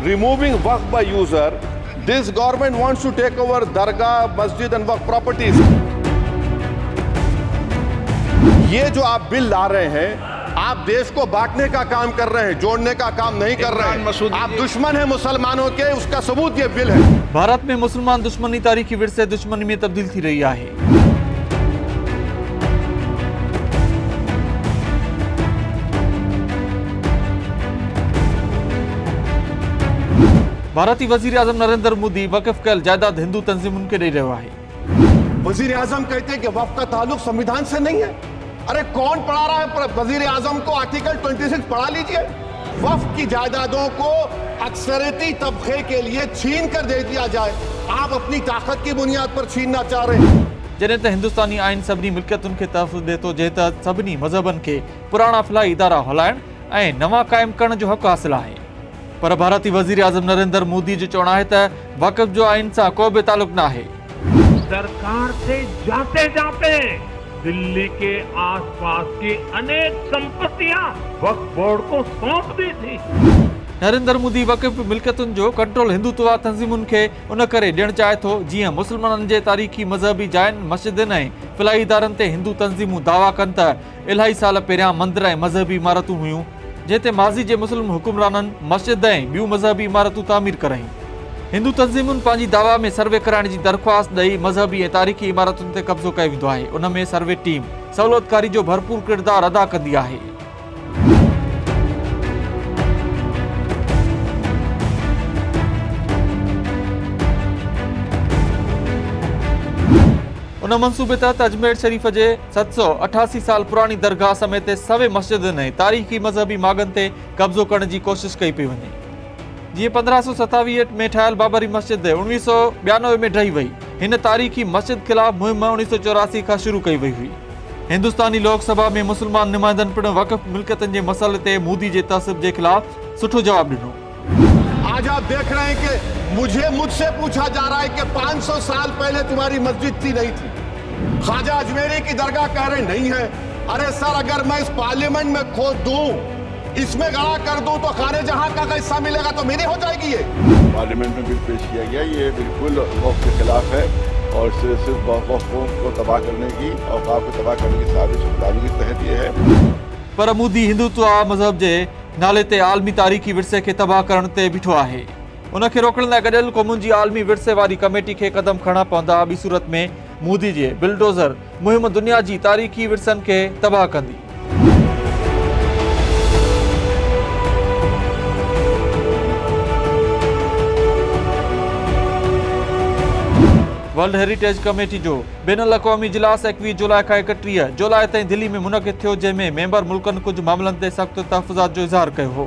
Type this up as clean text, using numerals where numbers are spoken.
removing waqf by user, this government wants to take over dargah, masjid and waqf properties. ये जो आप bill ला रहे हैं, आप देश को बांटने का काम कर रहे हैं, जोड़ने का काम नहीं कर रहे हैं। आप दुश्मन हैं मुसलमानों के, उसका सबूत ये बिल है। भारत में मुसलमान दुश्मनी तारीखी विरसे दुश्मनी में तब्दील थी रही है। भारतीय वजीर आजम नरेंद्र मोदी वक़फ़ कयल जायदाद हिंदू तंजीमुन के ॾेई रहियो आहे। वजीर आजम कहते हैं कि वक्फ का ताल्लुक संविधान से नहीं है। अरे कौन पढ़ा रहा है वजीर आजम को? आर्टिकल 26 पढ़ा लीजिए। वक्फ की जायदादों को अक्सरियती तबके के लिए छीन कर दे दिया जाए। आप अपनी ताकत की बुनियाद पर छीनना चाह रहे हैं। जॾहिं त हिंदुस्तानी आइन सभिनी मिल्कियतुनि खे तहफ़्फ़ुज़ ॾिए थो, जंहिं तहत सभिनी मज़हबनि खे पुराणा फलाही इदारा हलाइण ऐं नवां क़ाइमु करण जो हक़ हासिल आहे। पर भारतीय वजीर आजम नरेंद्र मोदी जो चवणु आहे त वक़फ़ जो आइन सां को बि तालुक न आहे। सरकार से जाते जाते दिल्ली के आसपास की अनेक संपत्तियां वक्फ बोर्ड को सौंप दी थी। नरेंद्र मोदी वक़फ़ मिल्कियतुनि जो कंट्रोल हिंदुत्व तंज़ीमुनि खे उन करे ॾियणु चाहे थो जीअं मुसलमाननि जे तारीख़ी मज़हबी जायुनि, मस्जिदनि ऐं फलाही इदारनि ते हिंदू तंज़ीमूं दावा कनि त इलाही साल पहिरियां मंदर ऐं मज़हबी इमारतूं हुयूं, जंहिं ते माज़ी जे मुस्लिम हुकुमराननि मस्जिद ऐं ॿियूं मज़हबी इमारतूं तामीर करायूं। हिंदू तंज़ीमुनि पंहिंजी दावा में सर्वे कराइण जी दरख़्वास्त ॾेई मज़हबी ऐं तारीख़ी इमारतुनि ते कब्ज़ो कयो वेंदो आहे। उन में सर्वे टीम सहूलियतकारी जो भरपूर किरदारु अदा कंदी आहे। उन मंसूबे तहत अजमेर शरीफ़ जे 788 साल पुरानी दरगाह समेत सवे मस्जिदनि ऐं तारीख़ी मज़हबी मागनि ते कब्ज़ो करण जी कोशिश कई पई वञे। जीअं 1527 में ठहियल बाबरी मस्जिद 1992 में ढही वई। हिन तारीख़ी मस्जिद ख़िलाफ़ मुहिम 1984 खां शुरू कई वई हुई। हिंदुस्तानी लोकसभा में मुसलमान नुमाइंदनि पिणु वक़फ़ मिल्कियतुनि जे मसइले ते मोदी जे तहसिब जे ख़िलाफ़ सुठो जवाबु ॾिनो। आज आप देख रहे हैं कि मुझसे पूछा जा रहा है कि 500 साल पहले तुम्हारी मस्जिद थी, नहीं थी। ख्वाजा अजमेरी की दरगाह कह रहे नहीं है। अरे सर, अगर मैं इस पार्लियामेंट में खोद दूं, इसमें गड़ा कर दूं, तो खाने जहां का हिस्सा मिलेगा तो मेरी हो जाएगी। ये पार्लियामेंट में बिल पेश किया गया, ये बिल्कुल वक्फ के खिलाफ है और सिर्फ वक्फ को तबाह करने की और वक्फ को तबाह करने की साजिश खुदाई के तहत ये है। पर मोदी हिंदुत्व मज़हब जे नाले ते आलमी तारीख़ी विरसे खे तबाह करण ते बीठो आहे। उन खे रोकण लाइ गॾियल क़ौमुनि जी आलमी विरसे वारी कमेटी खे क़दम खणणा पवंदा। ॿी सूरत में मोदी जे बिलडोज़र मुहिम दुनिया जी तारीख़ी विरसनि खे तबाह कंदी। वर्ल्ड हेरिटेज कमेटी जो बैनुल अक़वामी इजलास 21 जुलाई खां 31 जुलाई ताईं दिल्ली में मुनक़िद थियो, जंहिं में मेंबर मुल्कनि कुझु मामलनि ते सख़्त तहफ़्फ़ुज़ात जो इज़हार कयो हो।